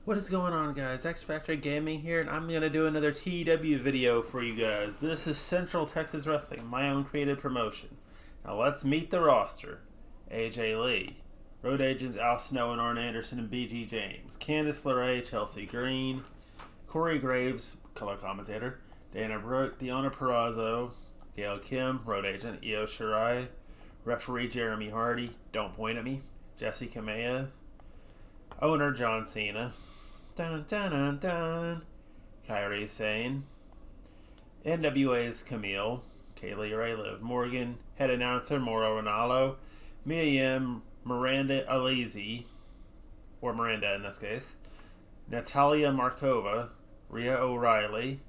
What is going on, guys? X Factor Gaming here, and I'm going to do another TEW video for you guys. This is Central Texas Wrestling, my own creative promotion. Now let's meet the roster. AJ Lee, Road Agents Al Snow and Arn Anderson and BG James, Candice LeRae, Chelsea Green, Corey Graves, color commentator, Dana Brooke, Deonna Purrazzo, Gail Kim, Road Agent, Io Shirai, referee Jeremy Hardy, don't point at me, Jesse Kamea, owner John Cena, dun dun dun dun, Kairi Sane, NWA's Camille, Kaylee Ray Liv Morgan, head announcer Mauro Ranallo, Mia Yim, Miranda Alizi, or Miranda in this case, Natalia Markova, Rhea O'Reilly,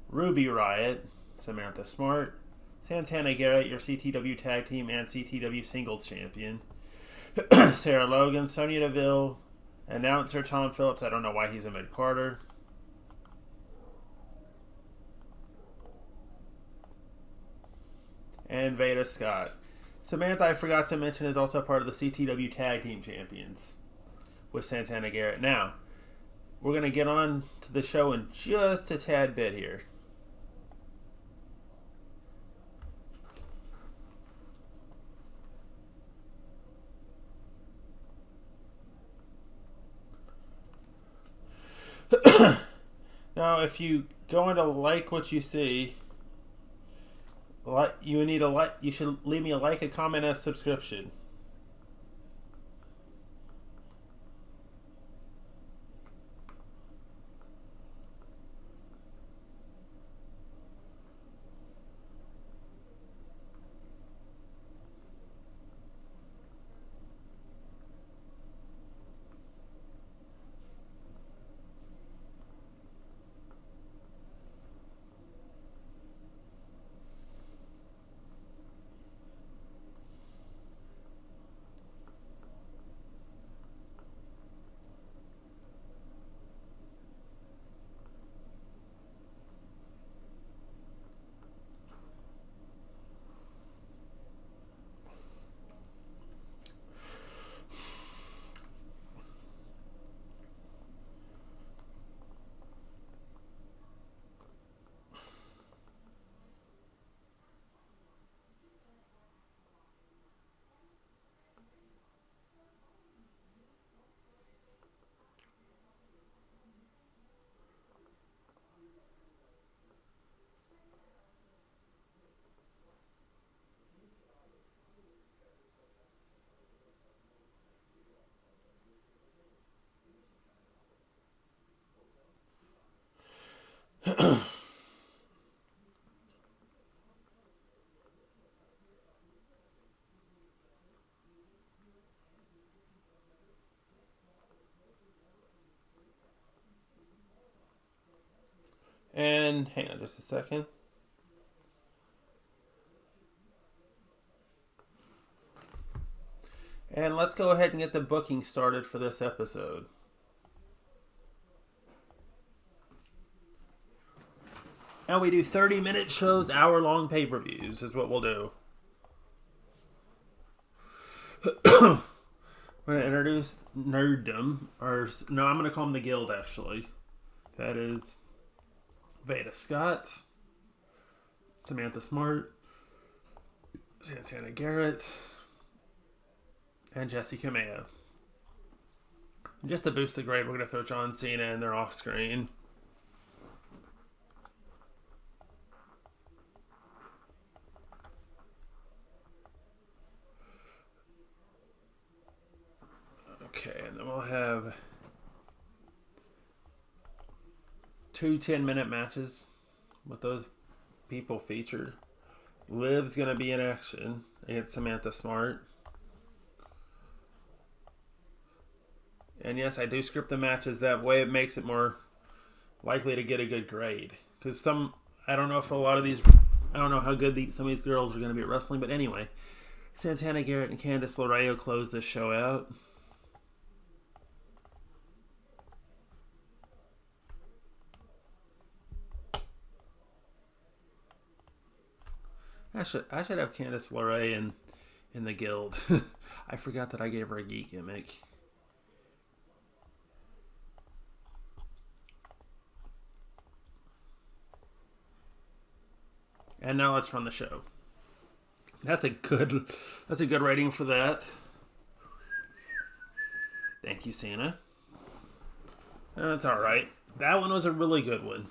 Ruby Riott, Samantha Smart, Santana Garrett, your CTW Tag Team and CTW Singles Champion, Sarah Logan, Sonya Deville, announcer Tom Phillips, I don't know why he's a mid-carder, and Veda Scott. Samantha, I forgot to mention, is also part of the CTW Tag Team Champions with Santana Garrett. Now, we're going to get on to the show in just a tad bit here. Now, if you go into like what you see, you should leave me a like, a comment, and a subscription. And hang on just a second. And let's go ahead and get the booking started for this episode. And we do 30-minute shows, hour-long pay-per-views is what we'll do. We're going to introduce Nerddom. No, I'm going to call him the Guild, actually. That is Veda Scott, Samantha Smart, Santana Garrett, and Jesse Kamea. And just to boost the grade, we're going to throw John Cena in there off screen. Okay, and then we'll have two 10-minute matches with those people featured. Liv's going to be in action against Samantha Smart. And yes, I do script the matches that way. It makes it more likely to get a good grade. Because I don't know if a lot of these, I don't know how good some of these girls are going to be at wrestling. But anyway, Santana Garrett and Candice LeRae will close this show out. I should have Candice LeRae in the Guild. I forgot that I gave her a geek gimmick. And now let's run the show. That's a good rating for that. Thank you, Santa. That's alright. That one was a really good one.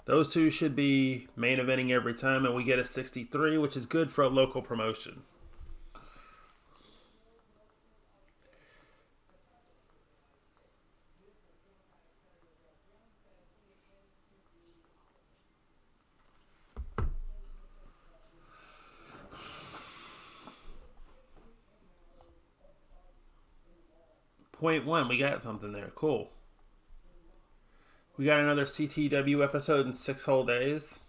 Those two should be main eventing every time, and we get a 63, which is good for a local promotion. Point 1, we got something there. Cool. We got another CTW episode in 6 whole days.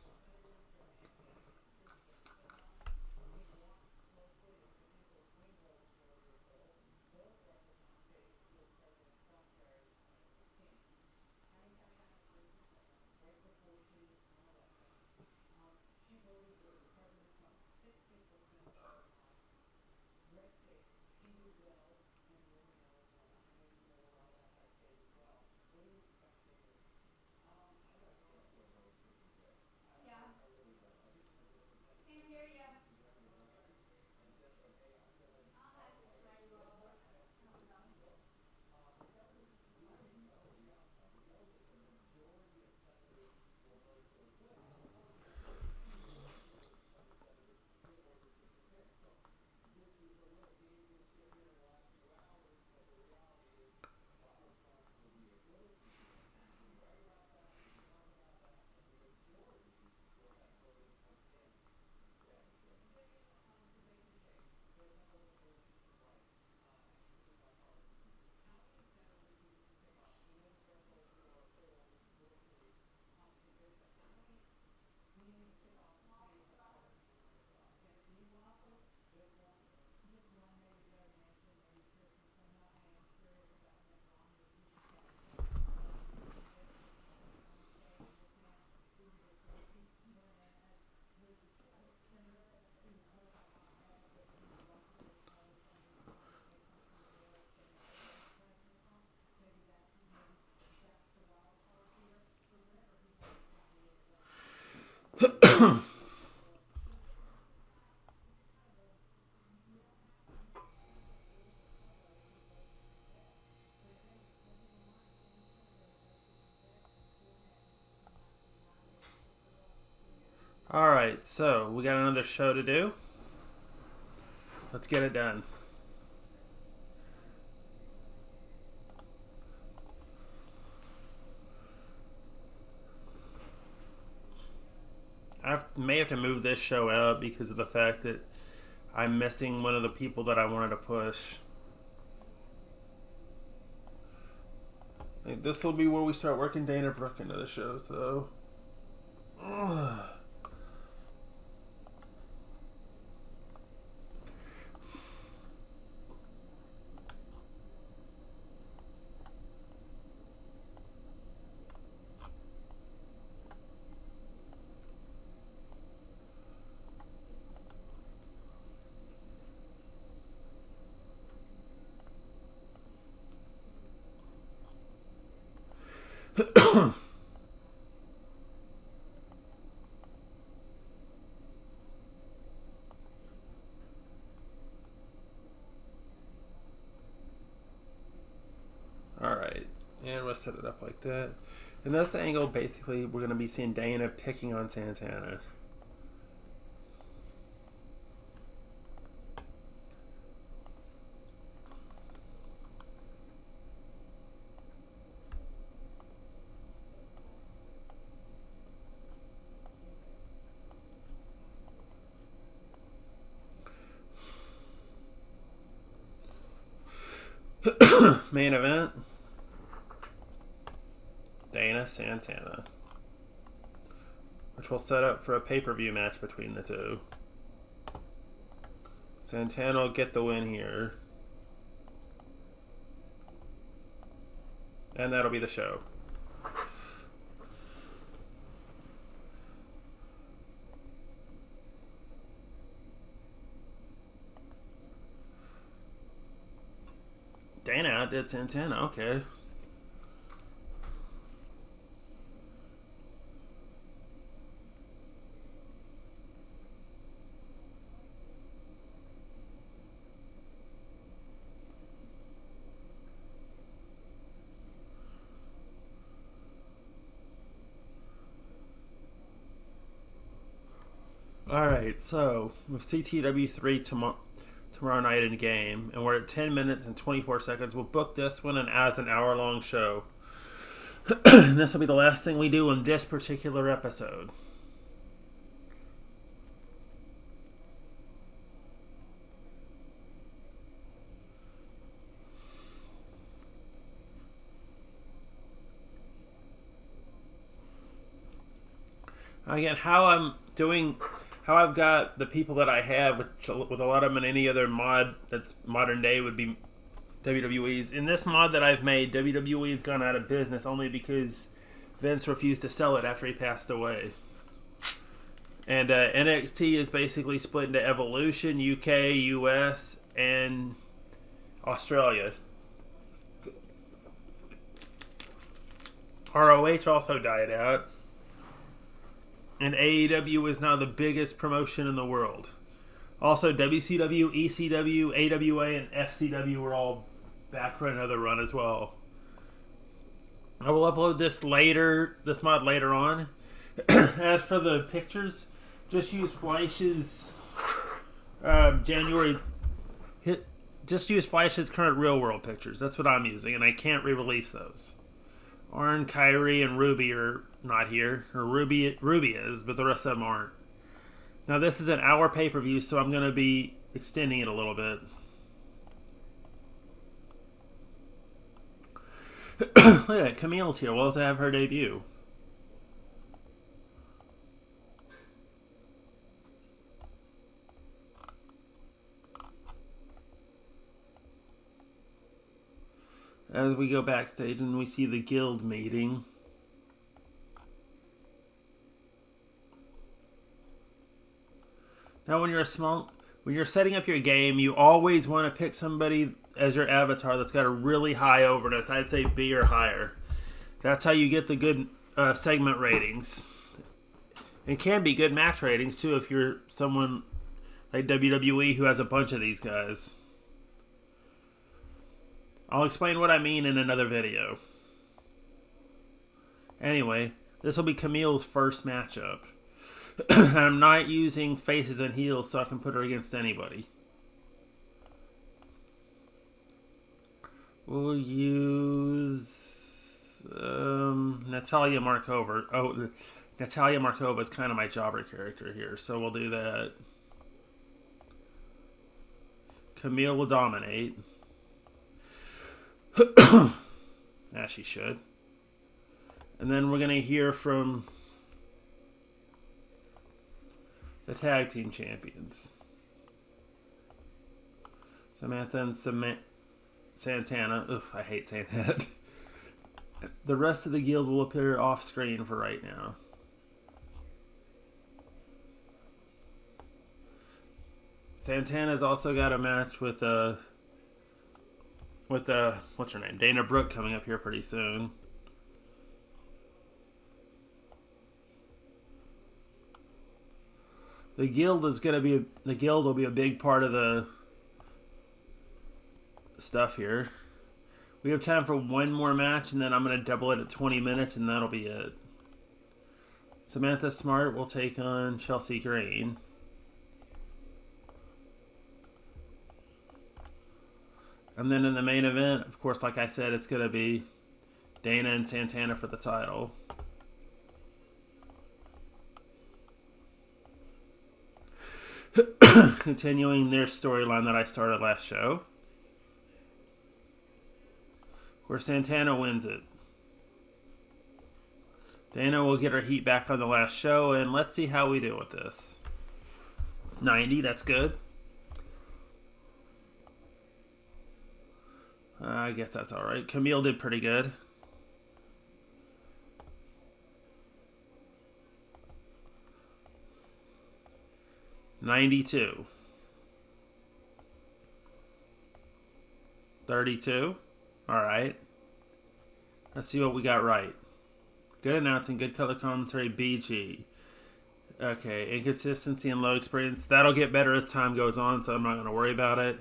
Alright, so we got another show to do. Let's get it done. I may have to move this show out because of the fact that I'm missing one of the people that I wanted to push. This will be where we start working Dana Brooke into the show, so. Ugh. Alright, and we'll set it up like that. In this angle, basically, we're going to be seeing Dana picking on Santana. Main event, Dana Santana, which will set up for a pay-per-view match between the two. Santana will get the win here, and that'll be the show. Dana outdid Santana, okay. Alright, so with CTW3 tomorrow night in game, and we're at 10 minutes and 24 seconds, we'll book this one and as an hour-long show. This will be the last thing we do in this particular episode. Again, how I've got the people that I have, with a lot of them in any other mod that's modern day would be WWE's. In this mod that I've made, WWE's gone out of business only because Vince refused to sell it after he passed away. And NXT is basically split into Evolution, UK, US, and Australia. ROH also died out. And AEW is now the biggest promotion in the world. Also, WCW, ECW, AWA, and FCW were all back for another run as well. I will upload this mod later on. As for the pictures, just use Fleisch's just use Fleisch's current real world pictures. That's what I'm using, and I can't re-release those. Arn, Kyrie, and Ruby are not here. Or Ruby is, but the rest of them aren't. Now this is an hour pay-per-view, so I'm going to be extending it a little bit. Look at that, Camille's here. Well, to have her debut. As we go backstage and we see the guild meeting. Now when you're setting up your game, you always want to pick somebody as your avatar that's got a really high overness. I'd say B or higher. That's how you get the good segment ratings. It can be good match ratings too if you're someone like WWE who has a bunch of these guys. I'll explain what I mean in another video. Anyway, this will be Camille's first matchup. I'm not using faces and heels so I can put her against anybody. We'll use Natalia Markova. Oh, Natalia Markova is kind of my jobber character here, so we'll do that. Camille will dominate. As she should. And then we're going to hear from the tag team champions. Samantha and Santana. Ugh, I hate saying that. The rest of the guild will appear off screen for right now. Santana's also got a match with what's her name? Dana Brooke coming up here pretty soon. The guild will be a big part of the stuff here. We have time for one more match, and then I'm going to double it at 20 minutes, and that'll be it. Samantha Smart will take on Chelsea Green. And then in the main event, of course, like I said, it's going to be Dana and Santana for the title. Continuing their storyline that I started last show. Where Santana wins it. Dana will get her heat back on the last show, and let's see how we do with this. 90, that's good. I guess that's alright. Camille did pretty good. $92. 32. Alright. Let's see what we got right. Good announcing, good color commentary, BG. Okay, inconsistency and low experience. That'll get better as time goes on, so I'm not going to worry about it.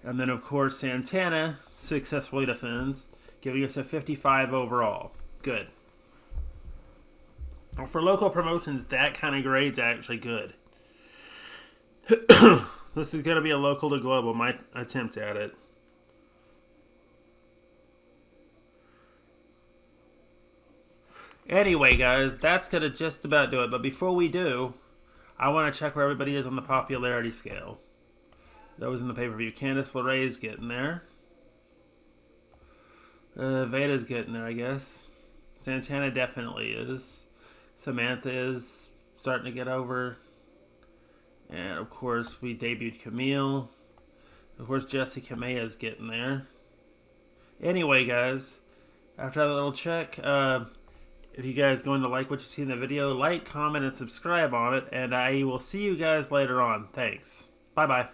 And then, of course, Santana successfully defends, giving us a 55 overall. Good. Well, for local promotions, that kind of grade's actually good. This is going to be a local to global, my attempt at it. Anyway, guys, that's going to just about do it. But before we do, I want to check where everybody is on the popularity scale. That was in the pay-per-view. Candice LeRae's getting there. Veda's getting there, I guess. Santana definitely is. Samantha is starting to get over. And, of course, we debuted Camille. Of course, Jessie Kamea is getting there. Anyway, guys, after that little check, if you guys going to like what you see in the video, like, comment, and subscribe on it. And I will see you guys later on. Thanks. Bye-bye.